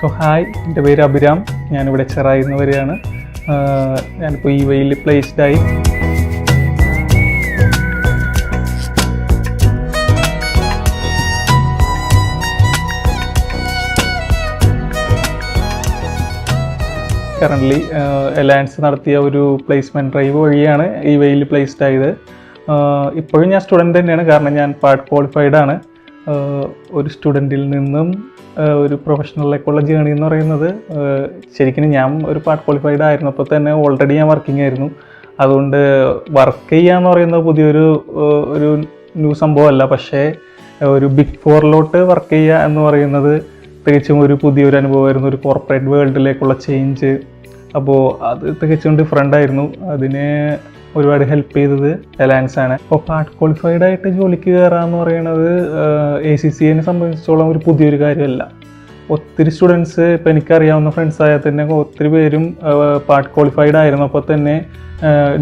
Hi, എൻ്റെ പേര് അഭിരാം. ഞാനിവിടെ ചെറായിൽ നിന്ന് വരികയാണ്. ഞാനിപ്പോൾ ഈ വഴിയിൽ പ്ലേസ്ഡായി. കറൻ്റ്ലി അലയൻസ് നടത്തിയ ഒരു പ്ലേസ്മെൻറ്റ് ഡ്രൈവ് വഴിയാണ് ഈ വഴിയിൽ പ്ലേസ്ഡ് ആയത്. ഇപ്പോഴും ഞാൻ സ്റ്റുഡൻറ്റ് തന്നെയാണ്, കാരണം ഞാൻ പാർട്ട് ക്വാളിഫൈഡ് ആണ്. ഒരു സ്റ്റുഡൻറ്റിൽ നിന്നും ഒരു പ്രൊഫഷണലിലേക്കുള്ള ജേണി എന്ന് പറയുന്നത്, ശരിക്കും ഞാൻ ഒരു പാർട്ട് ക്വാളിഫൈഡ് ആയിരുന്നപ്പോൾ തന്നെ ഓൾറെഡി ഞാൻ വർക്കിംഗ് ആയിരുന്നു. അതുകൊണ്ട് വർക്ക് ചെയ്യുക എന്ന് പറയുന്നത് ഒരു ന്യൂ സംഭവമല്ല. പക്ഷേ ഒരു ബിഗ് ഫോറിലോട്ട് വർക്ക് ചെയ്യുക എന്ന് പറയുന്നത് തികച്ചും പുതിയൊരു അനുഭവമായിരുന്നു, ഒരു കോർപ്പറേറ്റ് വേൾഡിലേക്കുള്ള ചേഞ്ച്. അപ്പോൾ അത് തികച്ചും ഡിഫറെൻ്റ് ആയിരുന്നു. അതിനെ ഒരുപാട് ഹെൽപ്പ് ചെയ്തത് അലയൻസ് ആണ്. അപ്പോൾ പാർട്ട് ക്വാളിഫൈഡ് ആയിട്ട് ജോലിക്ക് കയറുക എന്ന് പറയുന്നത് ACCAനെ സംബന്ധിച്ചോളം ഒരു പുതിയൊരു കാര്യമല്ല. ഒത്തിരി സ്റ്റുഡൻസ്, ഇപ്പോൾ എനിക്കറിയാവുന്ന ഫ്രണ്ട്സ് ആയാൽ തന്നെ ഒത്തിരി പേരും പാർട്ട് ക്വാളിഫൈഡ് ആയിരുന്നപ്പോൾ തന്നെ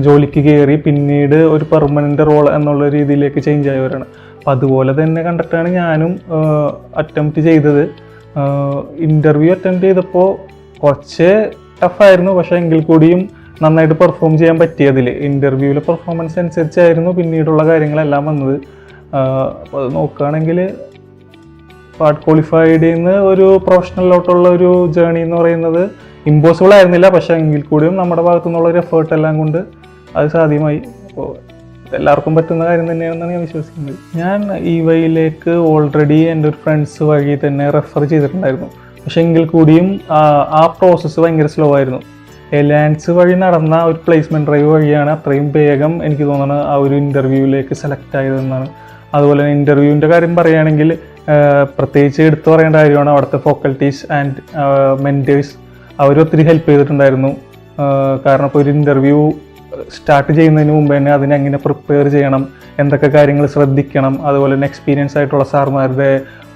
ജോലിക്ക് കയറി പിന്നീട് ഒരു പെർമനൻ്റ് റോൾ എന്നുള്ള രീതിയിലേക്ക് ചേഞ്ച് ആയവരാണ്. അപ്പോൾ അതുപോലെ തന്നെ കണ്ടിട്ടാണ് ഞാനും അറ്റംപ്റ്റ് ചെയ്തത്. ഇൻ്റർവ്യൂ അറ്റൻഡ് ചെയ്തപ്പോൾ കുറച്ച് ടഫായിരുന്നു, പക്ഷേ എങ്കിൽ കൂടിയും നന്നായിട്ട് പെർഫോം ചെയ്യാൻ പറ്റിയതിൽ ഇൻ്റർവ്യൂവിലെ പെർഫോമൻസ് അനുസരിച്ചായിരുന്നു പിന്നീടുള്ള കാര്യങ്ങളെല്ലാം വന്നത്. അപ്പോൾ അത് നോക്കുകയാണെങ്കിൽ പാർട്ട് ക്വാളിഫൈഡിൽ നിന്ന് ഒരു പ്രൊഫഷണലിലോട്ടുള്ള ഒരു ജേണി എന്ന് പറയുന്നത് ഇമ്പോസിബിൾ ആയിരുന്നില്ല. പക്ഷേ എങ്കിൽ കൂടിയും നമ്മുടെ ഭാഗത്തു നിന്നുള്ള ഒരു എഫേർട്ട് എല്ലാം കൊണ്ട് അത് സാധ്യമായി. അപ്പോൾ എല്ലാവർക്കും പറ്റുന്ന കാര്യം തന്നെയാണെന്നാണ് ഞാൻ വിശ്വസിക്കുന്നത്. ഞാൻ ഈ വഴിയിലേക്ക് ഓൾറെഡി എൻ്റെ ഒരു ഫ്രണ്ട്സ് വഴി തന്നെ റെഫർ ചെയ്തിട്ടുണ്ടായിരുന്നു. പക്ഷേ എങ്കിൽ കൂടിയും ആ പ്രോസസ്സ് ഭയങ്കര സ്ലോ ആയിരുന്നു. അലയൻസ് വഴി നടന്ന ഒരു പ്ലേസ്മെൻറ്റ് ഡ്രൈവ് വഴിയാണ് അത്രയും വേഗം എനിക്ക് തോന്നുന്നത് ആ ഒരു ഇൻ്റർവ്യൂവിലേക്ക് സെലക്ട് ആയതെന്നാണ്. അതുപോലെ തന്നെ ഇൻ്റർവ്യൂവിൻ്റെ കാര്യം പറയുകയാണെങ്കിൽ പ്രത്യേകിച്ച് എടുത്തു പറയേണ്ട കാര്യമാണ്, അവിടുത്തെ ഫാക്കൽറ്റീസ് ആൻഡ് മെൻറ്റേഴ്സ് അവരൊത്തിരി ഹെൽപ്പ് ചെയ്തിട്ടുണ്ടായിരുന്നു. കാരണം ഇപ്പോൾ ഒരു ഇൻ്റർവ്യൂ സ്റ്റാർട്ട് ചെയ്യുന്നതിന് മുമ്പ് തന്നെ അതിനെങ്ങനെ പ്രിപ്പയർ ചെയ്യണം, എന്തൊക്കെ കാര്യങ്ങൾ ശ്രദ്ധിക്കണം, അതുപോലെ തന്നെ എക്സ്പീരിയൻസ് ആയിട്ടുള്ള സാർമാരുടെ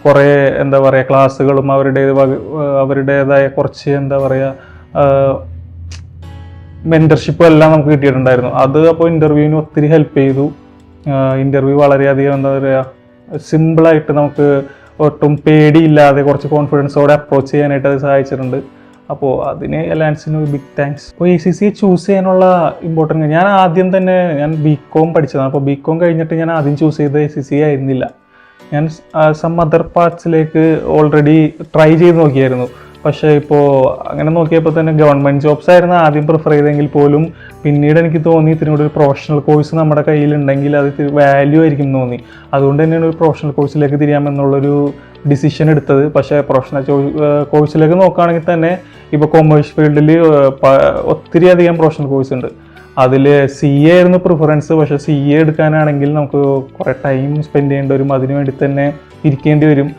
കുറേ ക്ലാസ്സുകളും അവരുടേതായ കുറച്ച് മെൻറ്റർഷിപ്പും എല്ലാം നമുക്ക് കിട്ടിയിട്ടുണ്ടായിരുന്നു. അത് അപ്പോൾ ഇൻ്റർവ്യൂവിന് ഒത്തിരി ഹെൽപ്പ് ചെയ്തു. ഇൻ്റർവ്യൂ വളരെയധികം സിമ്പിളായിട്ട് നമുക്ക് ഒട്ടും പേടിയില്ലാതെ കുറച്ച് കോൺഫിഡൻസോടെ അപ്രോച്ച് ചെയ്യാനായിട്ട് അത് സഹായിച്ചിട്ടുണ്ട്. അപ്പോൾ അതിന് അലയൻസിന് ഒരു ബിഗ് താങ്ക്സ്. അപ്പോൾ ACCA ചൂസ് ചെയ്യാനുള്ള ഇമ്പോർട്ടൻറ്റ്, ഞാൻ ആദ്യം തന്നെ BCom പഠിച്ചതാണ്. അപ്പോൾ BCom കഴിഞ്ഞിട്ട് ഞാൻ ആദ്യം ചൂസ് ചെയ്തത് ACCA ആയിരുന്നില്ല. ഞാൻ സം അതർ പാർട്സിലേക്ക് ഓൾറെഡി ട്രൈ ചെയ്ത് നോക്കിയായിരുന്നു. പക്ഷേ ഇപ്പോൾ അങ്ങനെ നോക്കിയപ്പോൾ തന്നെ ഗവൺമെൻറ് ജോബ്സ് ആയിരുന്നു ആദ്യം പ്രിഫർ ചെയ്തെങ്കിൽ പോലും പിന്നീട് എനിക്ക് തോന്നി ഇതിനോട് ഒരു പ്രൊഫഷണൽ കോഴ്സ് നമ്മുടെ കയ്യിലുണ്ടെങ്കിൽ അത് വാല്യൂ ആയിരിക്കും തോന്നി. അതുകൊണ്ട് തന്നെയാണ് ഒരു പ്രൊഫഷണൽ കോഴ്സിലേക്ക് തിരിയാമെന്നുള്ളൊരു ഡിസിഷൻ എടുത്തത്. പക്ഷേ പ്രൊഫഷണൽ കോഴ്സിലേക്ക് നോക്കുകയാണെങ്കിൽ തന്നെ ഇപ്പോൾ കൊമേഴ്സ് ഫീൽഡിൽ ഒത്തിരി അധികം പ്രൊഫഷണൽ കോഴ്സ് ഉണ്ട്. അതിൽ CA ആയിരുന്നു പ്രിഫറൻസ്. പക്ഷേ CA എടുക്കാനാണെങ്കിൽ നമുക്ക് കുറേ ടൈം സ്പെൻഡ് ചെയ്യേണ്ടി വരും, അതിനു വേണ്ടി തന്നെ ഇരിക്കേണ്ടി വരും.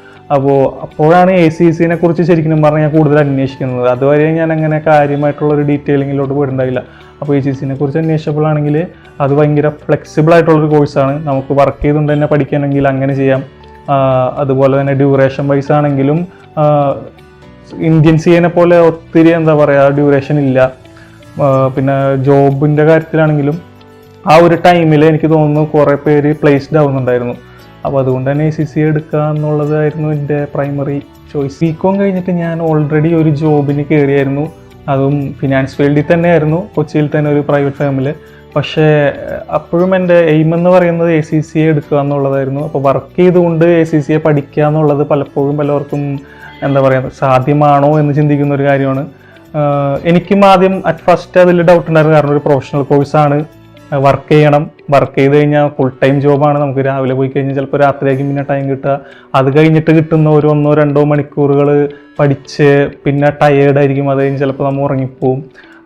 അപ്പോഴാണ് ACCനെ കുറിച്ച് ശരിക്കും പറഞ്ഞാൽ ഞാൻ കൂടുതൽ അന്വേഷിക്കുന്നത്. അതുവരെ ഞാൻ അങ്ങനെ കാര്യമായിട്ടുള്ളൊരു ഡീറ്റെയിലിങ്ങിലോട്ട് പോയിട്ടുണ്ടായില്ല. അപ്പോൾ ACCനെ കുറിച്ച് അന്വേഷിച്ചപ്പോഴാണെങ്കിൽ അത് ഭയങ്കര ഫ്ലെക്സിബിൾ ആയിട്ടുള്ളൊരു കോഴ്സാണ്. നമുക്ക് വർക്ക് ചെയ്തുകൊണ്ട് തന്നെ പഠിക്കണമെങ്കിൽ അങ്ങനെ ചെയ്യാം. അതുപോലെ തന്നെ ഡ്യൂറേഷൻ വൈസ് ആണെങ്കിലും ഇന്ത്യൻ CAനെ പോലെ ഒത്തിരി ഡ്യൂറേഷൻ ഇല്ല. പിന്നെ ജോബിൻ്റെ കാര്യത്തിലാണെങ്കിലും ആ ഒരു ടൈമിൽ എനിക്ക് തോന്നുന്നു കുറേ പേര് പ്ലേസ്ഡ് ആവുന്നുണ്ടായിരുന്നു. അപ്പോൾ അതുകൊണ്ട് തന്നെ ACCA എടുക്കുക എന്നുള്ളതായിരുന്നു എൻ്റെ പ്രൈമറി ചോയ്സ്. BCom കഴിഞ്ഞിട്ട് ഞാൻ ഓൾറെഡി ഒരു ജോബിന് കയറിയായിരുന്നു. അതും ഫിനാൻസ് ഫീൽഡിൽ തന്നെയായിരുന്നു, കൊച്ചിയിൽ തന്നെ ഒരു പ്രൈവറ്റ് ഫേമിൽ. പക്ഷേ അപ്പോഴും എൻ്റെ എയിം എന്ന് പറയുന്നത് ACCA എടുക്കുക എന്നുള്ളതായിരുന്നു. അപ്പോൾ വർക്ക് ചെയ്തുകൊണ്ട് ACCA പഠിക്കുക എന്നുള്ളത് പലപ്പോഴും പലർക്കും സാധ്യമാണോ എന്ന് ചിന്തിക്കുന്ന ഒരു കാര്യമാണ്. എനിക്കും ആദ്യം അറ്റ് ഫസ്റ്റ് അതിൽ ഡൗട്ട് ഉണ്ടായിരുന്നു. കാരണം ഒരു പ്രൊഫഷണൽ കോഴ്സാണ്, വർക്ക് ചെയ്യണം, വർക്ക് ചെയ്ത് കഴിഞ്ഞാൽ ഫുൾ ടൈം ജോബാണ്. നമുക്ക് രാവിലെ പോയി കഴിഞ്ഞാൽ ചിലപ്പോൾ രാത്രിയായിരിക്കും പിന്നെ ടൈം കിട്ടുക. അത് കഴിഞ്ഞിട്ട് കിട്ടുന്ന ഒരു 1-2 മണിക്കൂറുകൾ പഠിച്ച് പിന്നെ ടയേർഡായിരിക്കും. അത് കഴിഞ്ഞ് ചിലപ്പോൾ നമ്മൾ ഉറങ്ങിപ്പോവും.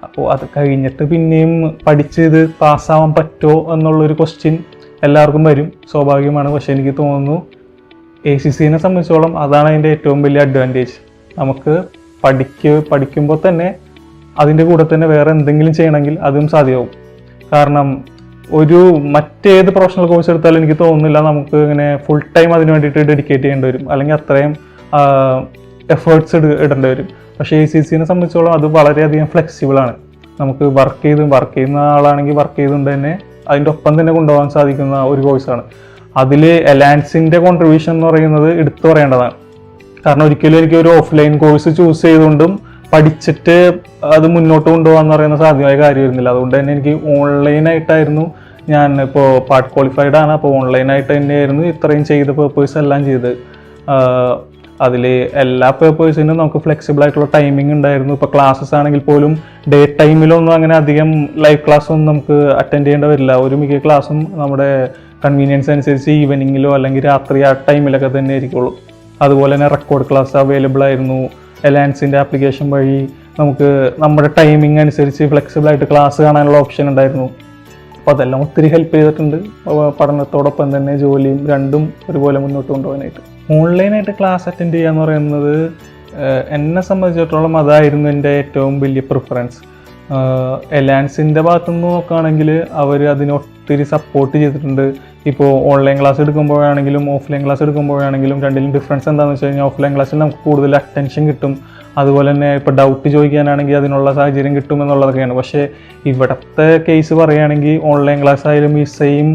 അപ്പോൾ അത് കഴിഞ്ഞിട്ട് പിന്നെയും പഠിച്ച് ഇത് പാസ്സാവാൻ പറ്റുമോ എന്നുള്ളൊരു ക്വസ്റ്റ്യൻ എല്ലാവർക്കും വരും, സ്വാഭാവികമാണ്. പക്ഷേ എനിക്ക് തോന്നുന്നു ACCനെ സംബന്ധിച്ചോളം അതാണ് അതിൻ്റെ ഏറ്റവും വലിയ അഡ്വാൻറ്റേജ്. നമുക്ക് പഠിക്കുമ്പോൾ തന്നെ അതിൻ്റെ കൂടെ തന്നെ വേറെ എന്തെങ്കിലും ചെയ്യണമെങ്കിൽ അതും സാധ്യമാവും. കാരണം മറ്റേത് പ്രൊഫഷണൽ കോഴ്സ് എടുത്താലും എനിക്ക് തോന്നുന്നില്ല നമുക്ക് ഇങ്ങനെ ഫുൾ ടൈം അതിന് വേണ്ടിയിട്ട് ഡെഡിക്കേറ്റ് ചെയ്യേണ്ടി വരും, അല്ലെങ്കിൽ അത്രയും എഫേർട്സ് ഇടേണ്ടി വരും. പക്ഷേ ACCനെ സംബന്ധിച്ചോളം അത് വളരെയധികം ഫ്ലെക്സിബിളാണ്. നമുക്ക് വർക്ക് ചെയ്യുന്ന ആളാണെങ്കിൽ വർക്ക് ചെയ്തുകൊണ്ട് തന്നെ അതിൻ്റെ ഒപ്പം തന്നെ കൊണ്ടുപോകാൻ സാധിക്കുന്ന ഒരു കോഴ്സാണ്. അതിൽ അലയൻസിൻ്റെ കോൺട്രിബ്യൂഷൻ എന്ന് പറയുന്നത് എടുത്തു പറയേണ്ടതാണ്. കാരണം ഒരിക്കലും എനിക്ക് ഒരു ഓഫ്ലൈൻ കോഴ്സ് ചൂസ് ചെയ്തുകൊണ്ടും പഠിച്ചിട്ട് അത് മുന്നോട്ട് കൊണ്ടുപോകാന്ന് പറയുന്ന സാധ്യമായ കാര്യമായിരുന്നില്ല. അതുകൊണ്ട് തന്നെ എനിക്ക് ഓൺലൈനായിട്ടായിരുന്നു, ഞാൻ ഇപ്പോൾ പാർട്ട് ക്വാളിഫൈഡ് ആണ്, അപ്പോൾ ഓൺലൈനായിട്ട് തന്നെയായിരുന്നു ഇത്രയും ചെയ്ത പേപ്പേഴ്സ് എല്ലാം ചെയ്ത്. അതിൽ എല്ലാ പേപ്പേഴ്സിനും നമുക്ക് ഫ്ലെക്സിബിൾ ആയിട്ടുള്ള ടൈമിംഗ് ഉണ്ടായിരുന്നു. ഇപ്പോൾ ക്ലാസ്സസ് ആണെങ്കിൽ പോലും ഡേ ടൈമിലൊന്നും അങ്ങനെ അധികം ലൈവ് ക്ലാസ് ഒന്നും നമുക്ക് അറ്റൻഡ് ചെയ്യേണ്ട വരില്ല. ഒരു മിക്ക ക്ലാസ്സും നമ്മുടെ കൺവീനിയൻസ് അനുസരിച്ച് ഈവനിങ്ങിലോ അല്ലെങ്കിൽ രാത്രി ആ ടൈമിലൊക്കെ തന്നെ ആയിരിക്കുള്ളൂ. അതുപോലെ തന്നെ റെക്കോർഡ് ക്ലാസ് അവൈലബിൾ ആയിരുന്നു. എലാൻസിൻ്റെ ആപ്ലിക്കേഷൻ വഴി നമുക്ക് നമ്മുടെ ടൈമിംഗ് അനുസരിച്ച് ഫ്ലെക്സിബിൾ ആയിട്ട് ക്ലാസ് കാണാനുള്ള ഓപ്ഷൻ ഉണ്ടായിരുന്നു. അപ്പോൾ അതെല്ലാം ഒത്തിരി ഹെൽപ്പ് ചെയ്തിട്ടുണ്ട് പഠനത്തോടൊപ്പം തന്നെ ജോലിയും രണ്ടും ഒരുപോലെ മുന്നോട്ട് കൊണ്ടുപോകാനായിട്ട്. ഓൺലൈനായിട്ട് ക്ലാസ് അറ്റൻഡ് ചെയ്യുക എന്ന് പറയുന്നത് എന്നെ സംബന്ധിച്ചിടത്തോളം അതായിരുന്നു എൻ്റെ ഏറ്റവും വലിയ പ്രിഫറൻസ്. എലാൻസിൻ്റെ ഭാഗത്തുനിന്ന് നോക്കുകയാണെങ്കിൽ അവർ അതിനൊത്തിരി സപ്പോർട്ട് ചെയ്തിട്ടുണ്ട്. ഇപ്പോൾ ഓൺലൈൻ ക്ലാസ് എടുക്കുമ്പോഴാണെങ്കിലും ഓഫ്ലൈൻ ക്ലാസ് എടുക്കുമ്പോഴാണെങ്കിലും രണ്ടിലും ഡിഫറൻസ് എന്താണെന്ന് വെച്ച് കഴിഞ്ഞാൽ ഓഫ്ലൈൻ ക്ലാസ്സിൽ നമുക്ക് കൂടുതൽ അറ്റൻഷൻ കിട്ടും. അതുപോലെ തന്നെ ഇപ്പോൾ ഡൗട്ട് ചോദിക്കാനാണെങ്കിൽ അതിനുള്ള സാഹചര്യം കിട്ടും എന്നുള്ളതൊക്കെയാണ്. പക്ഷേ ഇവിടുത്തെ കേസ് പറയുകയാണെങ്കിൽ ഓൺലൈൻ ക്ലാസ് ആയാലും ഈ സെയിം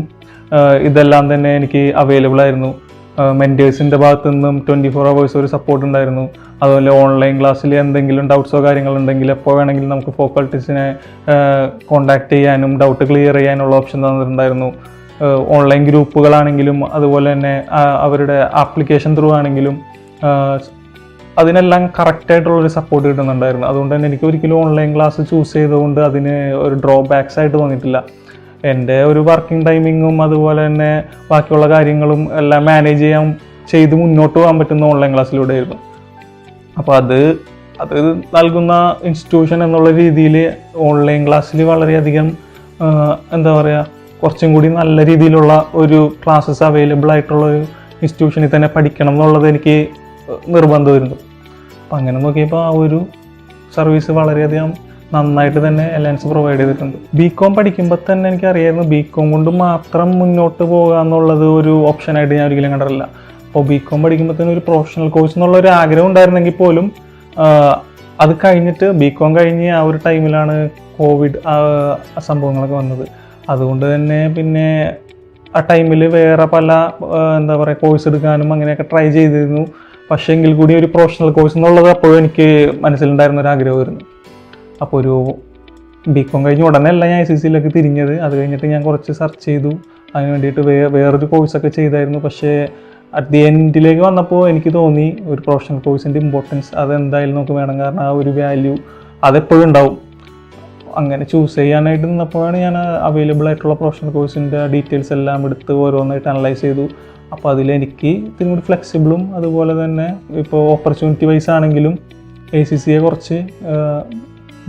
ഇതെല്ലാം തന്നെ എനിക്ക് അവൈലബിൾ ആയിരുന്നു. മെൻറ്റേഴ്സിൻ്റെ ഭാഗത്തു നിന്നും 24 hours ഒരു സപ്പോർട്ട് ഉണ്ടായിരുന്നു. അതുപോലെ ഓൺലൈൻ ക്ലാസ്സിൽ എന്തെങ്കിലും ഡൗട്ട്സോ കാര്യങ്ങളുണ്ടെങ്കിൽ എപ്പോൾ വേണമെങ്കിലും നമുക്ക് ഫാക്കൽറ്റീസിനെ കോൺടാക്ട് ചെയ്യാനും ഡൗട്ട് ക്ലിയർ ചെയ്യാനുള്ള ഓപ്ഷൻ തന്നിട്ടുണ്ടായിരുന്നു. ഓൺലൈൻ ഗ്രൂപ്പുകളാണെങ്കിലും അതുപോലെ തന്നെ അവരുടെ ആപ്ലിക്കേഷൻ ത്രൂ ആണെങ്കിലും അതിനെല്ലാം കറക്റ്റായിട്ടുള്ളൊരു സപ്പോർട്ട് കിട്ടുന്നുണ്ടായിരുന്നു. അതുകൊണ്ട് തന്നെ എനിക്ക് ഒരിക്കലും ഓൺലൈൻ ക്ലാസ് ചൂസ് ചെയ്തുകൊണ്ട് അതിന് ഒരു ഡ്രോബാക്സ് ആയിട്ട് തോന്നിയിട്ടില്ല. എൻ്റെ ഒരു വർക്കിംഗ് ടൈമിങ്ങും അതുപോലെ തന്നെ ബാക്കിയുള്ള കാര്യങ്ങളും എല്ലാം മാനേജ് ചെയ്ത് മുന്നോട്ട് പോകാൻ പറ്റുന്ന ഓൺലൈൻ ക്ലാസ്സിലൂടെ ആയിരുന്നു. അപ്പോൾ അത് നൽകുന്ന ഇൻസ്റ്റിറ്റ്യൂഷൻ എന്നുള്ള രീതിയിൽ ഓൺലൈൻ ക്ലാസ്സിൽ വളരെയധികം എന്താ പറയുക, കുറച്ചും കൂടി നല്ല രീതിയിലുള്ള ഒരു ക്ലാസ്സസ് അവൈലബിൾ ആയിട്ടുള്ള ഒരു ഇൻസ്റ്റിറ്റ്യൂഷനിൽ തന്നെ പഠിക്കണം എന്നുള്ളത് എനിക്ക് നിർബന്ധമായിരുന്നു. അപ്പം അങ്ങനെ നോക്കിയപ്പോൾ ആ ഒരു സർവീസ് വളരെയധികം നന്നായിട്ട് തന്നെ എലയൻസ് പ്രൊവൈഡ് ചെയ്തിട്ടുണ്ട്. ബികോം പഠിക്കുമ്പോൾ തന്നെ എനിക്കറിയായിരുന്നു ബികോം കൊണ്ട് മാത്രം മുന്നോട്ട് പോകുക എന്നുള്ളത് ഒരു ഓപ്ഷനായിട്ട് ഞാൻ ഒരിക്കലും കണ്ടിട്ടില്ല. അപ്പോൾ ബികോം പഠിക്കുമ്പോൾ തന്നെ ഒരു പ്രൊഫഷണൽ കോഴ്സ് എന്നുള്ളൊരു ആഗ്രഹം ഉണ്ടായിരുന്നെങ്കിൽ പോലും അത് കഴിഞ്ഞിട്ട് ബികോം കഴിഞ്ഞ് ആ ഒരു ടൈമിലാണ് കോവിഡ് സംഭവങ്ങളൊക്കെ വന്നത്. അതുകൊണ്ട് തന്നെ പിന്നെ ആ ടൈമിൽ വേറെ പല എന്താ പറയുക കോഴ്സ് എടുക്കാനും അങ്ങനെയൊക്കെ ട്രൈ ചെയ്തിരുന്നു. പക്ഷേ എങ്കിൽ കൂടി ഒരു പ്രൊഫഷണൽ കോഴ്സ് എന്നുള്ളത് അപ്പോഴും എനിക്ക് മനസ്സിലുണ്ടായിരുന്ന ഒരു ആഗ്രഹമായിരുന്നു. അപ്പോൾ ഒരു ബികോം കഴിഞ്ഞ് ഉടനെ അല്ല ഞാൻ ICC തിരിഞ്ഞത്. അത് കഴിഞ്ഞിട്ട് ഞാൻ കുറച്ച് സെർച്ച് ചെയ്തു, അതിന് വേണ്ടിയിട്ട് വേറൊരു കോഴ്സൊക്കെ ചെയ്തായിരുന്നു. പക്ഷേ അറ്റ് ദി എൻഡിലേക്ക് വന്നപ്പോൾ എനിക്ക് തോന്നി ഒരു പ്രൊഫഷണൽ കോഴ്സിൻ്റെ ഇമ്പോർട്ടൻസ് അതെന്തായാലും നമുക്ക് വേണം, കാരണം ആ ഒരു വാല്യൂ അതെപ്പോഴും ഉണ്ടാവും. അങ്ങനെ ചൂസ് ചെയ്യാനായിട്ട് നിന്നപ്പോഴാണ് ഞാൻ അവൈലബിൾ ആയിട്ടുള്ള പ്രൊഫഷണൽ കോഴ്സിൻ്റെ ഡീറ്റെയിൽസ് എല്ലാം എടുത്ത് ഓരോന്നായിട്ട് അനലൈസ് ചെയ്തു. അപ്പോൾ അതിലെനിക്ക് ഇത്തിരി കൂടി ഫ്ലെക്സിബിളും അതുപോലെ തന്നെ ഇപ്പോൾ ഓപ്പർച്യൂണിറ്റി വൈസ് ആണെങ്കിലും ACCയെ കുറച്ച്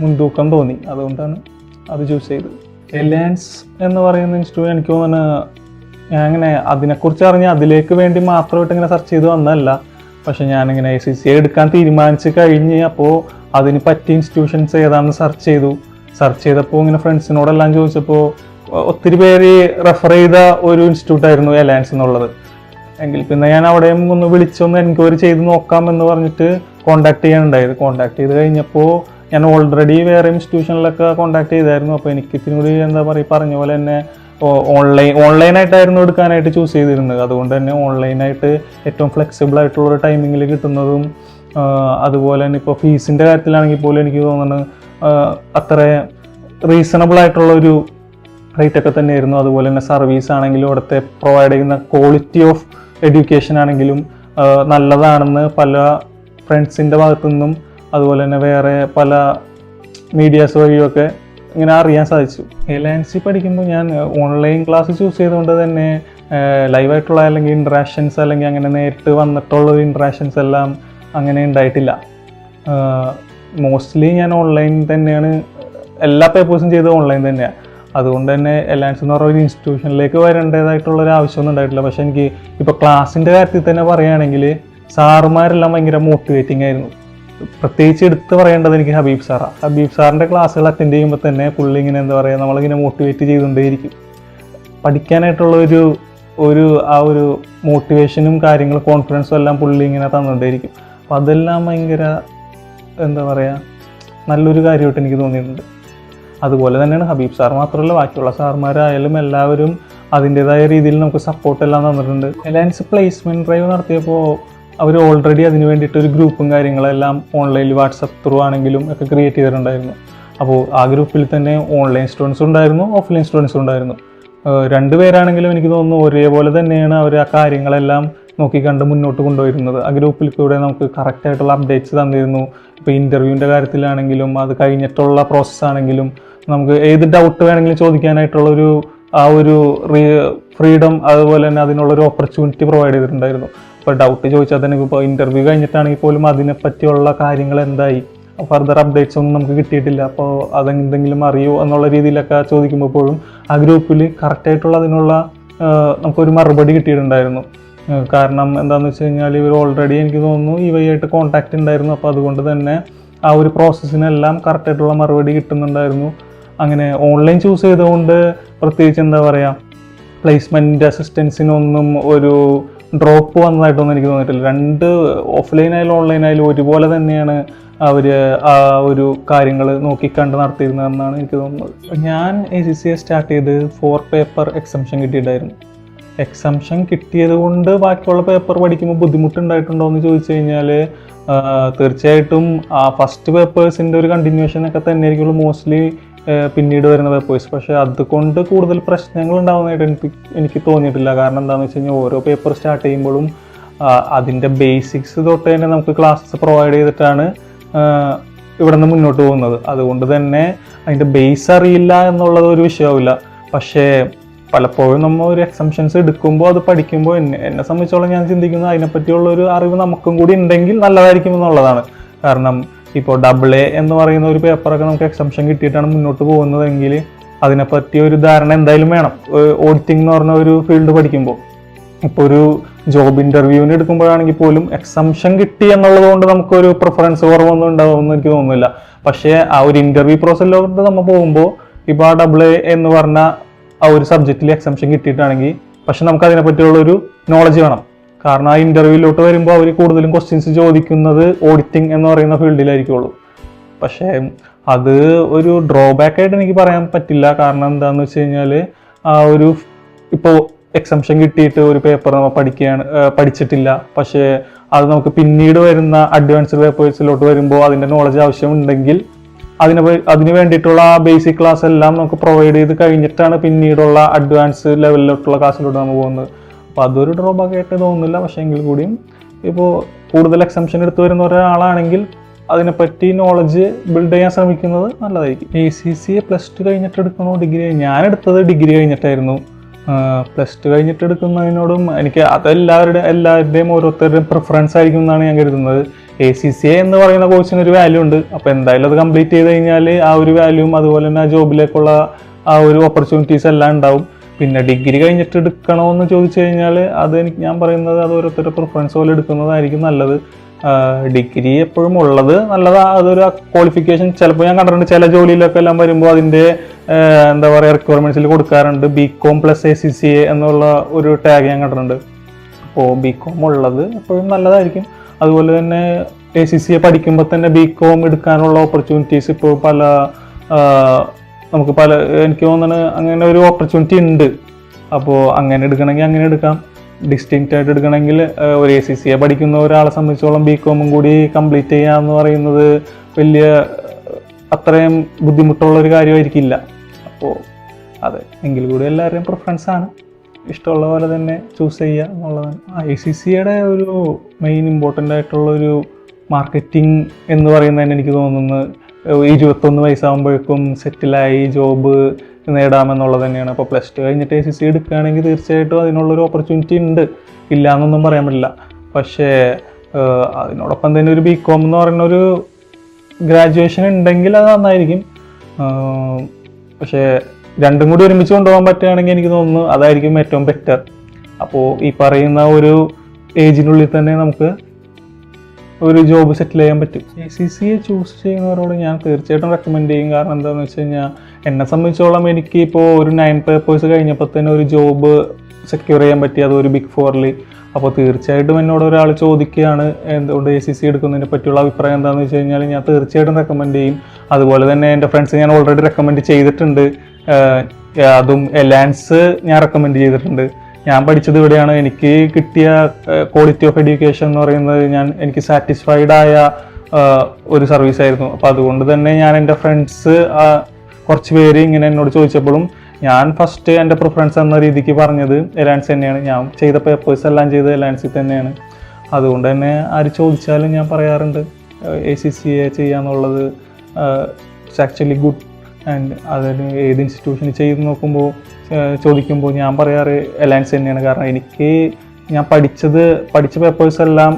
മുൻതൂക്കം തോന്നി. അതുകൊണ്ടാണ് അത് ചൂസ് ചെയ്തത്. എലയൻസ് എന്ന് പറയുന്ന ഇൻസ്റ്റിറ്റ്യൂട്ട് എനിക്ക് തോന്നുന്നു ഞാൻ അങ്ങനെ അതിനെക്കുറിച്ച് അറിഞ്ഞ് അതിലേക്ക് വേണ്ടി മാത്രമായിട്ട് ഇങ്ങനെ സെർച്ച് ചെയ്ത് വന്നതല്ല. പക്ഷെ ഞാനിങ്ങനെ ACCA എടുക്കാൻ തീരുമാനിച്ച് കഴിഞ്ഞ് അപ്പോൾ അതിന് പറ്റിയ ഇൻസ്റ്റിറ്റ്യൂഷൻസ് ഏതാണെന്ന് സെർച്ച് ചെയ്തപ്പോൾ ഇങ്ങനെ ഫ്രണ്ട്സിനോടെല്ലാം ചോദിച്ചപ്പോൾ ഒത്തിരി പേര് റെഫർ ചെയ്ത ഒരു ഇൻസ്റ്റിറ്റ്യൂട്ടായിരുന്നു എലയൻസ് എന്നുള്ളത്. എങ്കിൽ പിന്നെ ഞാൻ അവിടെയും ഒന്ന് വിളിച്ചൊന്ന് എൻക്വയറി ചെയ്ത് നോക്കാം എന്ന് പറഞ്ഞിട്ട് കോൺടാക്ട് ചെയ്യാനുണ്ടായത്. കോൺടാക്ട് ചെയ്ത് കഴിഞ്ഞപ്പോൾ ഞാൻ ഓൾറെഡി വേറെ ഇൻസ്റ്റിറ്റ്യൂഷനിലൊക്കെ കോൺടാക്ട് ചെയ്തായിരുന്നു. അപ്പോൾ എനിക്ക് ഇത്തിരി കൂടി എന്താ പറയുക, പറഞ്ഞ പോലെ തന്നെ ഓൺലൈനായിട്ടായിരുന്നു എടുക്കാനായിട്ട് ചൂസ് ചെയ്തിരുന്നത്. അതുകൊണ്ട് തന്നെ ഓൺലൈനായിട്ട് ഏറ്റവും ഫ്ലെക്സിബിൾ ആയിട്ടുള്ളൊരു ടൈമിങ്ങിൽ കിട്ടുന്നതും അതുപോലെ തന്നെ ഇപ്പോൾ ഫീസിൻ്റെ കാര്യത്തിലാണെങ്കിൽ പോലും എനിക്ക് തോന്നുന്നത് അത്ര റീസണബിൾ ആയിട്ടുള്ളൊരു റേറ്റൊക്കെ തന്നെയായിരുന്നു. അതുപോലെ തന്നെ സർവീസ് ആണെങ്കിലും അവിടുത്തെ പ്രൊവൈഡ് ചെയ്യുന്ന ക്വാളിറ്റി ഓഫ് എഡ്യൂക്കേഷൻ ആണെങ്കിലും നല്ലതാണെന്ന് പല ഫ്രണ്ട്സിൻ്റെ ഭാഗത്തു നിന്നും അതുപോലെ തന്നെ വേറെ പല മീഡിയാസ് വഴിയൊക്കെ ഇങ്ങനെ അറിയാൻ സാധിച്ചു. എലയൻസിൽ പഠിക്കുമ്പോൾ ഞാൻ ഓൺലൈൻ ക്ലാസ് ചൂസ് ചെയ്തുകൊണ്ട് തന്നെ ലൈവായിട്ടുള്ള അല്ലെങ്കിൽ ഇൻട്രാക്ഷൻസ് അല്ലെങ്കിൽ അങ്ങനെ നേരിട്ട് വന്നിട്ടുള്ള ഇൻട്രാക്ഷൻസ് എല്ലാം അങ്ങനെ ഉണ്ടായിട്ടില്ല. മോസ്റ്റ്ലി ഞാൻ ഓൺലൈൻ തന്നെയാണ് എല്ലാ പേപ്പേഴ്സും ചെയ്തത് ഓൺലൈൻ തന്നെയാണ്. അതുകൊണ്ട് തന്നെ എലയൻസ് എന്ന് പറഞ്ഞ ഒരു ഇൻസ്റ്റിറ്റ്യൂഷനിലേക്ക് വരേണ്ടതായിട്ടുള്ളൊരു ആവശ്യമൊന്നും ഉണ്ടായിട്ടില്ല. പക്ഷേ എനിക്ക് ഇപ്പോൾ ക്ലാസ്സിൻ്റെ കാര്യത്തിൽ തന്നെ പറയുകയാണെങ്കിൽ സാറുമാരെല്ലാം ഭയങ്കര മോട്ടിവേറ്റിംഗ് ആയിരുന്നു. പ്രത്യേകിച്ച് എടുത്ത് പറയേണ്ടത് എനിക്ക് ഹബീബ് സാറാണ്. ഹബീബ് സാറിൻ്റെ ക്ലാസ്സുകൾ അറ്റൻഡ് ചെയ്യുമ്പോൾ തന്നെ പുള്ളി ഇങ്ങനെ എന്താ പറയുക, നമ്മളിങ്ങനെ മോട്ടിവേറ്റ് ചെയ്തുകൊണ്ടേയിരിക്കും. പഠിക്കാനായിട്ടുള്ള ഒരു ആ ഒരു മോട്ടിവേഷനും കാര്യങ്ങളും കോൺഫിഡൻസും എല്ലാം പുള്ളി ഇങ്ങനെ തന്നുകൊണ്ടേയിരിക്കും. അപ്പോൾ അതെല്ലാം ഭയങ്കര എന്താ പറയുക നല്ലൊരു കാര്യമായിട്ട് എനിക്ക് തോന്നിയിട്ടുണ്ട്. അതുപോലെ തന്നെയാണ് ഹബീബ് സാർ മാത്രമല്ല ബാക്കിയുള്ള സാർമാരായാലും എല്ലാവരും അതിൻ്റെതായ രീതിയിൽ നമുക്ക് സപ്പോർട്ടെല്ലാം തന്നിട്ടുണ്ട്. എലയൻസ് പ്ലേസ്മെൻറ്റ് ഡ്രൈവ് നടത്തിയപ്പോൾ അവർ ഓൾറെഡി അതിന് വേണ്ടിയിട്ട് ഒരു ഗ്രൂപ്പും കാര്യങ്ങളെല്ലാം ഓൺലൈനിൽ വാട്സപ്പ് ത്രൂ ആണെങ്കിലും ഒക്കെ ക്രിയേറ്റ് ചെയ്തിട്ടുണ്ടായിരുന്നു. അപ്പോൾ ആ ഗ്രൂപ്പിൽ തന്നെ ഓൺലൈൻ സ്റ്റുഡൻസും ഉണ്ടായിരുന്നു, ഓഫ്ലൈൻ സ്റ്റുഡൻസും ഉണ്ടായിരുന്നു. രണ്ടുപേരാണെങ്കിലും എനിക്ക് തോന്നുന്നു ഒരേപോലെ തന്നെയാണ് അവർ ആ കാര്യങ്ങളെല്ലാം നോക്കിക്കണ്ട് മുന്നോട്ട് കൊണ്ടുവരുന്നത്. ആ ഗ്രൂപ്പിൽ കൂടെ നമുക്ക് കറക്റ്റായിട്ടുള്ള അപ്ഡേറ്റ്സ് തന്നിരുന്നു. ഇപ്പോൾ ഇൻ്റർവ്യൂവിൻ്റെ കാര്യത്തിലാണെങ്കിലും അത് കഴിഞ്ഞിട്ടുള്ള പ്രോസസ്സാണെങ്കിലും നമുക്ക് ഏത് ഡൗട്ട് വേണമെങ്കിലും ചോദിക്കാനായിട്ടുള്ളൊരു ആ ഒരു ഫ്രീഡം, അതുപോലെ തന്നെ അതിനുള്ളൊരു ഓപ്പർച്യൂണിറ്റി പ്രൊവൈഡ് ചെയ്തിട്ടുണ്ടായിരുന്നു. ഇപ്പോൾ ഡൗട്ട് ചോദിച്ചാൽ തന്നെ ഇപ്പോൾ ഇൻ്റർവ്യൂ കഴിഞ്ഞിട്ടാണെങ്കിൽ പോലും അതിനെപ്പറ്റിയുള്ള കാര്യങ്ങൾ എന്തായി, ഫർദർ അപ്ഡേറ്റ്സ് ഒന്നും നമുക്ക് കിട്ടിയിട്ടില്ല, അപ്പോൾ അതെന്തെങ്കിലും അറിയോ എന്നുള്ള രീതിയിലൊക്കെ ചോദിക്കുമ്പോഴും ആ ഗ്രൂപ്പിൽ കറക്റ്റായിട്ടുള്ള അതിനുള്ള നമുക്കൊരു മറുപടി കിട്ടിയിട്ടുണ്ടായിരുന്നു. കാരണം എന്താണെന്ന് വെച്ച് കഴിഞ്ഞാൽ ഇവർ ഓൾറെഡി എനിക്ക് തോന്നുന്നു ഇവയായിട്ട് കോൺടാക്റ്റ് ഉണ്ടായിരുന്നു. അപ്പോൾ അതുകൊണ്ട് തന്നെ ആ ഒരു പ്രോസസ്സിനെല്ലാം കറക്റ്റായിട്ടുള്ള മറുപടി കിട്ടുന്നുണ്ടായിരുന്നു. അങ്ങനെ ഓൺലൈൻ ചൂസ് ചെയ്തുകൊണ്ട് പ്രത്യേകിച്ച് എന്താ പറയുക, പ്ലേസ്മെൻറ്റ് അസിസ്റ്റൻസിനൊന്നും ഒരു ഡ്രോപ്പ് വന്നതായിട്ടൊന്നും എനിക്ക് തോന്നിയിട്ടില്ല. രണ്ട് ഓഫ്ലൈനായാലും ഓൺലൈനായാലും ഒരുപോലെ തന്നെയാണ് അവർ ആ ഒരു കാര്യങ്ങൾ നോക്കിക്കണ്ട് നടത്തിയിരുന്നതെന്നാണ് എനിക്ക് തോന്നുന്നത്. ഞാൻ ACCA സ്റ്റാർട്ട് ചെയ്ത് 4 പേപ്പർ എക്സംഷൻ കിട്ടിയിട്ടായിരുന്നു. എക്സംഷൻ കിട്ടിയത് കൊണ്ട് ബാക്കിയുള്ള പേപ്പർ പഠിക്കുമ്പോൾ ബുദ്ധിമുട്ടുണ്ടായിട്ടുണ്ടോ എന്ന് ചോദിച്ചു കഴിഞ്ഞാൽ തീർച്ചയായിട്ടും ആ ഫസ്റ്റ് പേപ്പേഴ്സിൻ്റെ ഒരു കണ്ടിന്യൂഷനൊക്കെ തന്നെ ആയിരിക്കുള്ളൂ മോസ്റ്റ്ലി പിന്നീട് വരുന്ന പേപ്പേഴ്സ്. പക്ഷേ അതുകൊണ്ട് കൂടുതൽ പ്രശ്നങ്ങൾ ഉണ്ടാകുന്നതായിട്ട് എനിക്ക് തോന്നിയിട്ടില്ല. കാരണം എന്താണെന്ന് വെച്ച് കഴിഞ്ഞാൽ ഓരോ പേപ്പർ സ്റ്റാർട്ട് ചെയ്യുമ്പോഴും അതിൻ്റെ ബേസിക്സ് തൊട്ട് തന്നെ നമുക്ക് ക്ലാസ്സസ് പ്രൊവൈഡ് ചെയ്തിട്ടാണ് ഇവിടെ നിന്ന് മുന്നോട്ട് പോകുന്നത്. അതുകൊണ്ട് തന്നെ അതിൻ്റെ ബേസ് അറിയില്ല എന്നുള്ളത് ഒരു വിഷയമില്ല. പക്ഷേ പലപ്പോഴും നമ്മൾ ഒരു എക്സംഷൻസ് എടുക്കുമ്പോൾ അത് പഠിക്കുമ്പോൾ എന്നെ സംബന്ധിച്ചോളം ഞാൻ ചിന്തിക്കുന്നത് അതിനെപ്പറ്റിയുള്ളൊരു അറിവ് നമുക്കും കൂടി ഉണ്ടെങ്കിൽ നല്ലതായിരിക്കും എന്നുള്ളതാണ്. കാരണം ഇപ്പോൾ AA എന്ന് പറയുന്ന ഒരു പേപ്പറൊക്കെ നമുക്ക് എക്സംഷൻ കിട്ടിയിട്ടാണ് മുന്നോട്ട് പോകുന്നതെങ്കിൽ അതിനെപ്പറ്റി ഒരു ധാരണ എന്തായാലും വേണം. ഓഡിറ്റിംഗ് എന്ന് പറഞ്ഞ ഒരു ഫീൽഡ് പഠിക്കുമ്പോൾ ഇപ്പോൾ ഒരു ജോബ് ഇൻ്റർവ്യൂവിന് എടുക്കുമ്പോഴാണെങ്കിൽ പോലും എക്സംഷൻ കിട്ടി എന്നുള്ളത് കൊണ്ട് നമുക്കൊരു പ്രിഫറൻസ് കുറവൊന്നും ഉണ്ടാവുമെന്ന് എനിക്ക് തോന്നുന്നില്ല. പക്ഷേ ആ ഒരു ഇൻ്റർവ്യൂ പ്രോസസ്സിലോട്ട് നമ്മൾ പോകുമ്പോൾ ഇപ്പോൾ ആ AA എന്ന് പറഞ്ഞ ആ ഒരു സബ്ജക്റ്റിൽ എക്സംഷൻ കിട്ടിയിട്ടാണെങ്കിൽ പക്ഷെ നമുക്ക് അതിനെപ്പറ്റിയുള്ളൊരു നോളജ് വേണം. കാരണം ആ ഇൻ്റർവ്യൂവിലോട്ട് വരുമ്പോൾ അവർ കൂടുതലും ക്വസ്റ്റ്യൻസ് ചോദിക്കുന്നത് ഓഡിറ്റിംഗ് എന്ന് പറയുന്ന ഫീൽഡിലായിരിക്കുള്ളൂ. പക്ഷേ അത് ഒരു ഡ്രോബാക്ക് ആയിട്ട് എനിക്ക് പറയാൻ പറ്റില്ല. കാരണം എന്താണെന്ന് വെച്ച് കഴിഞ്ഞാൽ ആ ഒരു ഇപ്പോൾ എക്സംഷൻ കിട്ടിയിട്ട് ഒരു പേപ്പർ നമ്മൾ പഠിച്ചിട്ടില്ല, പക്ഷേ അത് നമുക്ക് പിന്നീട് വരുന്ന അഡ്വാൻസ്ഡ് പേപ്പേഴ്സിലോട്ട് വരുമ്പോൾ അതിൻ്റെ നോളജ് ആവശ്യമുണ്ടെങ്കിൽ അതിന് വേണ്ടിയിട്ടുള്ള ആ ബേസിക് ക്ലാസ് എല്ലാം നമുക്ക് പ്രൊവൈഡ് ചെയ്ത് കഴിഞ്ഞിട്ടാണ് പിന്നീടുള്ള അഡ്വാൻസ് ലെവലിലോട്ടുള്ള ക്ലാസ്സിലോട്ട് നമ്മൾ പോകുന്നത്. അപ്പോൾ അതൊരു ഡ്രോബാക്ക് ആയിട്ട് തോന്നുന്നില്ല. പക്ഷേ എങ്കിൽ കൂടിയും ഇപ്പോൾ കൂടുതൽ എക്സംഷൻ എടുത്തു വരുന്ന ഒരാളാണെങ്കിൽ അതിനെപ്പറ്റി നോളജ് ബിൽഡ് ചെയ്യാൻ ശ്രമിക്കുന്നത് നല്ലതായിരിക്കും. ACCA +2 കഴിഞ്ഞിട്ട് എടുക്കണോ ഡിഗ്രി? ഞാൻ എടുത്തത് ഡിഗ്രി കഴിഞ്ഞിട്ടായിരുന്നു. +2 കഴിഞ്ഞിട്ട് എടുക്കുന്നതിനോടും എനിക്ക് എല്ലാവരുടെയും ഓരോരുത്തരുടെയും പ്രിഫറൻസ് ആയിരിക്കും എന്നാണ് ഞാൻ കരുതുന്നത്. ACCA എന്ന് പറയുന്ന കോഴ്സിന് ഒരു വാല്യൂ ഉണ്ട്. അപ്പോൾ എന്തായാലും അത് കംപ്ലീറ്റ് ചെയ്ത് കഴിഞ്ഞാൽ ആ ഒരു വാല്യൂവും അതുപോലെ തന്നെ ആ ജോബിലേക്കുള്ള ആ ഒരു ഓപ്പർച്യൂണിറ്റീസ് എല്ലാം ഉണ്ടാവും. പിന്നെ ഡിഗ്രി കഴിഞ്ഞിട്ട് എടുക്കണോ എന്ന് ചോദിച്ചു കഴിഞ്ഞാൽ ഞാൻ പറയുന്നത് അത് ഓരോരുത്തരുടെ പ്രിഫറൻസ് പോലെ എടുക്കുന്നതായിരിക്കും നല്ലത്. ഡിഗ്രി എപ്പോഴും ഉള്ളത് നല്ലതാണ്. അതൊരു ക്വാളിഫിക്കേഷൻ ചിലപ്പോൾ ഞാൻ കണ്ടിട്ടുണ്ട് ചില ജോലിയിലൊക്കെ എല്ലാം വരുമ്പോൾ അതിൻ്റെ എന്താ പറയുക റിക്വയർമെൻറ്റ്സിൽ കൊടുക്കാറുണ്ട് BCom + ACCA എന്നുള്ള ഒരു ടാഗ് ഞാൻ കണ്ടിട്ടുണ്ട്. അപ്പോൾ BCom ഉള്ളത് എപ്പോഴും നല്ലതായിരിക്കും. അതുപോലെ തന്നെ ACCA പഠിക്കുമ്പോൾ തന്നെ BCom എടുക്കാനുള്ള ഓപ്പർച്യൂണിറ്റീസ് ഇപ്പോൾ നമുക്ക് എനിക്ക് തോന്നുന്നത് അങ്ങനെ ഒരു ഓപ്പർച്യൂണിറ്റി ഉണ്ട്. അപ്പോൾ അങ്ങനെ എടുക്കണമെങ്കിൽ അങ്ങനെ എടുക്കാം. ഡിസ്റ്റിങ്ക്റ്റ് ആയിട്ട് എടുക്കണമെങ്കിൽ ഒരു ACCA പഠിക്കുന്ന ഒരാളെ സംബന്ധിച്ചോളം BCom കൂടി കംപ്ലീറ്റ് ചെയ്യുക എന്ന് പറയുന്നത് വലിയ അത്രയും ബുദ്ധിമുട്ടുള്ളൊരു കാര്യമായിരിക്കില്ല. അപ്പോൾ അതെ, എങ്കിൽ കൂടി എല്ലാവരുടെയും പ്രിഫറൻസാണ്. ഇഷ്ടമുള്ള പോലെ തന്നെ ചൂസ് ചെയ്യുക എന്നുള്ളതാണ്. ACCയുടെ ഒരു മെയിൻ ഇമ്പോർട്ടൻ്റ് ആയിട്ടുള്ളൊരു മാർക്കറ്റിംഗ് എന്ന് പറയുന്നതിന് എനിക്ക് തോന്നുന്നത് 21 വയസ്സാകുമ്പോഴേക്കും സെറ്റിലായി ജോബ് നേടാമെന്നുള്ളത് തന്നെയാണ്. അപ്പോൾ +2 കഴിഞ്ഞിട്ട് ACCA എടുക്കുകയാണെങ്കിൽ തീർച്ചയായിട്ടും അതിനുള്ളൊരു ഓപ്പർച്യൂണിറ്റി ഉണ്ട്, ഇല്ല എന്നൊന്നും പറയാൻ പറ്റില്ല. പക്ഷേ അതിനോടൊപ്പം തന്നെ ഒരു BCom എന്ന് പറയുന്ന ഒരു ഗ്രാജുവേഷൻ ഉണ്ടെങ്കിൽ അത് നന്നായിരിക്കും. പക്ഷേ രണ്ടും കൂടി ഒരുമിച്ച് കൊണ്ടുപോകാൻ പറ്റുകയാണെങ്കിൽ എനിക്ക് തോന്നുന്നു അതായിരിക്കും ഏറ്റവും ബെറ്റർ. അപ്പോൾ ഈ പറയുന്ന ഒരു ഏജിനുള്ളിൽ തന്നെ നമുക്ക് ഒരു ജോബ് സെറ്റിൽ ചെയ്യാൻ പറ്റും. ACCA ചൂസ് ചെയ്യുന്നവരോട് ഞാൻ തീർച്ചയായിട്ടും റെക്കമെൻഡ് ചെയ്യും. കാരണം എന്താണെന്ന് വെച്ച് കഴിഞ്ഞാൽ എന്നെ സംബന്ധിച്ചോളം എനിക്ക് ഇപ്പോൾ ഒരു 9 പേപ്പേഴ്സ് കഴിഞ്ഞപ്പോൾ തന്നെ ഒരു ജോബ് സെക്യൂർ ചെയ്യാൻ പറ്റി, അതൊരു Big 4ൽ. അപ്പോൾ തീർച്ചയായിട്ടും എന്നോട് ഒരാൾ ചോദിക്കുകയാണ് എന്തുകൊണ്ട് ACCA എടുക്കുന്നതിനെ പറ്റിയുള്ള അഭിപ്രായം എന്താണെന്ന് വെച്ച് കഴിഞ്ഞാൽ ഞാൻ തീർച്ചയായിട്ടും റെക്കമെൻഡ് ചെയ്യും. അതുപോലെ തന്നെ എൻ്റെ ഫ്രണ്ട്സ് ഞാൻ ഓൾറെഡി റെക്കമെൻഡ് ചെയ്തിട്ടുണ്ട്. അതും എലാൻസ് ഞാൻ റെക്കമെൻഡ് ചെയ്തിട്ടുണ്ട്. ഞാൻ പഠിച്ചത് ഇവിടെയാണ്. എനിക്ക് കിട്ടിയ ക്വാളിറ്റി ഓഫ് എഡ്യൂക്കേഷൻ എന്ന് പറയുന്നത് എനിക്ക് സാറ്റിസ്ഫൈഡ് ആയ ഒരു സർവീസ് ആയിരുന്നു. അപ്പോൾ അതുകൊണ്ട് തന്നെ ഞാൻ എൻ്റെ ഫ്രണ്ട്സ് കുറച്ച് പേര് ഇങ്ങനെ എന്നോട് ചോദിച്ചപ്പോഴും ഞാൻ ഫസ്റ്റ് എൻ്റെ പ്രിഫറൻസ് എന്ന രീതിക്ക് പറഞ്ഞത് എലയൻസ് തന്നെയാണ്. ഞാൻ ചെയ്ത പേപ്പേഴ്സ് എല്ലാം ചെയ്തത് എലയൻസിൽ തന്നെയാണ്. അതുകൊണ്ട് തന്നെ ആര് ചോദിച്ചാലും ഞാൻ പറയാറുണ്ട് ACCA ചെയ്യാന്നുള്ളത് ഇറ്റ്സ് ആക്ച്വലി ഗുഡ്. ആൻഡ് അതിന് ഏത് ഇൻസ്റ്റിറ്റ്യൂഷനിൽ ചെയ്ത് നോക്കുമ്പോൾ ചോദിക്കുമ്പോൾ ഞാൻ പറയാറ് എലയൻസ് തന്നെയാണ്. കാരണം ഞാൻ പഠിച്ച പേപ്പേഴ്സ് എല്ലാം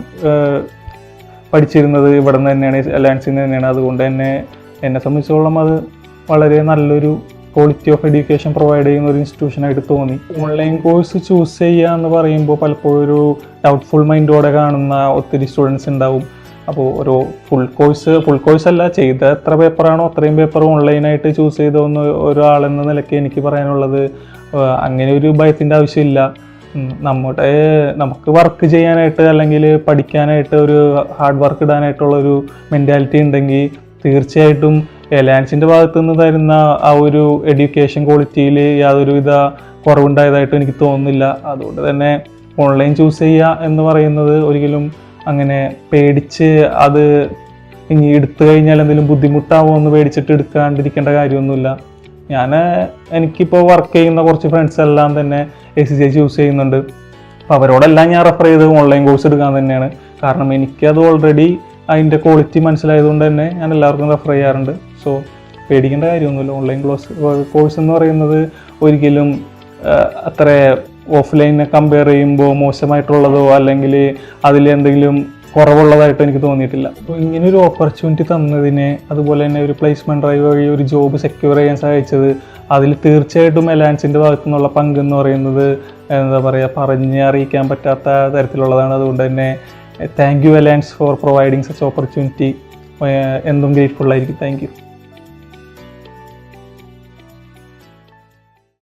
പഠിച്ചിരുന്നത് ഇവിടെ നിന്ന് തന്നെയാണ്, എലയൻസിൽ നിന്ന് തന്നെയാണ്. അതുകൊണ്ട് തന്നെ എന്നെ സംബന്ധിച്ചോളം അത് വളരെ നല്ലൊരു ക്വാളിറ്റി ഓഫ് എഡ്യൂക്കേഷൻ പ്രൊവൈഡ് ചെയ്യുന്ന ഒരു ഇൻസ്റ്റിറ്റ്യൂഷനായിട്ട് തോന്നി. ഓൺലൈൻ കോഴ്സ് ചൂസ് ചെയ്യുക എന്ന് പറയുമ്പോൾ പലപ്പോഴും ഒരു ഡൗട്ട്ഫുൾ മൈൻഡോടെ കാണുന്ന ഒത്തിരി സ്റ്റുഡൻസ് ഉണ്ടാവും. അപ്പോൾ ഒരു ഫുൾ കോഴ്സ് അല്ല, ചെയ്ത എത്ര പേപ്പറാണോ അത്രയും പേപ്പർ ഓൺലൈനായിട്ട് ചൂസ് ചെയ്ത ഒരാളെന്ന നിലയ്ക്ക് എനിക്ക് പറയാനുള്ളത് അങ്ങനെ ഒരു ഭയത്തിൻ്റെ ആവശ്യമില്ല. നമുക്ക് വർക്ക് ചെയ്യാനായിട്ട് അല്ലെങ്കിൽ പഠിക്കാനായിട്ട് ഒരു ഹാർഡ് വർക്ക് ഇടാനായിട്ടുള്ളൊരു മെൻറ്റാലിറ്റി ഉണ്ടെങ്കിൽ തീർച്ചയായിട്ടും എലയൻസിൻ്റെ ഭാഗത്തു നിന്ന് തരുന്ന ആ ഒരു എഡ്യൂക്കേഷൻ ക്വാളിറ്റിയിൽ യാതൊരുവിധ കുറവുണ്ടായതായിട്ട് എനിക്ക് തോന്നുന്നില്ല. അതുകൊണ്ട് തന്നെ ഓൺലൈൻ ചൂസ് ചെയ്യുക എന്ന് പറയുന്നത് ഒരിക്കലും അങ്ങനെ പേടിച്ച് അത് ഇനി എടുത്തു കഴിഞ്ഞാൽ എന്തെങ്കിലും ബുദ്ധിമുട്ടാവോ എന്ന് പേടിച്ചിട്ട് എടുക്കാണ്ടിരിക്കേണ്ട കാര്യമൊന്നുമില്ല. എനിക്കിപ്പോൾ വർക്ക് ചെയ്യുന്ന കുറച്ച് ഫ്രണ്ട്സ് എല്ലാം തന്നെ ACCA ചൂസ് ചെയ്യുന്നുണ്ട്. അപ്പോൾ അവരോടെല്ലാം ഞാൻ റെഫർ ചെയ്ത് ഓൺലൈൻ കോഴ്സ് എടുക്കാൻ തന്നെയാണ്. കാരണം എനിക്കത് ഓൾറെഡി അതിൻ്റെ ക്വാളിറ്റി മനസ്സിലായതുകൊണ്ട് തന്നെ ഞാൻ എല്ലാവർക്കും റെഫർ ചെയ്യാറുണ്ട്. സോ പേടിക്കേണ്ട കാര്യമൊന്നുമില്ല. ഓൺലൈൻ കോഴ്സ് എന്ന് പറയുന്നത് ഒരിക്കലും അത്ര ഓഫ്ലൈനെ കമ്പയർ ചെയ്യുമ്പോൾ മോശമായിട്ടുള്ളതോ അല്ലെങ്കിൽ അതിലെന്തെങ്കിലും കുറവുള്ളതായിട്ട് എനിക്ക് തോന്നിയിട്ടില്ല. അപ്പോൾ ഇങ്ങനൊരു ഓപ്പർച്യൂണിറ്റി തന്നതിന്, അതുപോലെ തന്നെ ഒരു പ്ലേസ്മെൻറ്റ് ഡ്രൈവ് വഴി ഒരു ജോബ് സെക്യൂർ ചെയ്യാൻ സഹായിച്ചത്, അതിൽ തീർച്ചയായിട്ടും എലയൻസിൻ്റെ ഭാഗത്തു നിന്നുള്ള പങ്കെന്ന് പറയുന്നത് എന്താ പറയുക, പറഞ്ഞ് അറിയിക്കാൻ പറ്റാത്ത തരത്തിലുള്ളതാണ്. അതുകൊണ്ട് തന്നെ thank you Alliance for providing such opportunity. എന്തും ഗ്രേറ്റ്ഫുൾ ആയിരിക്കും. Thank U.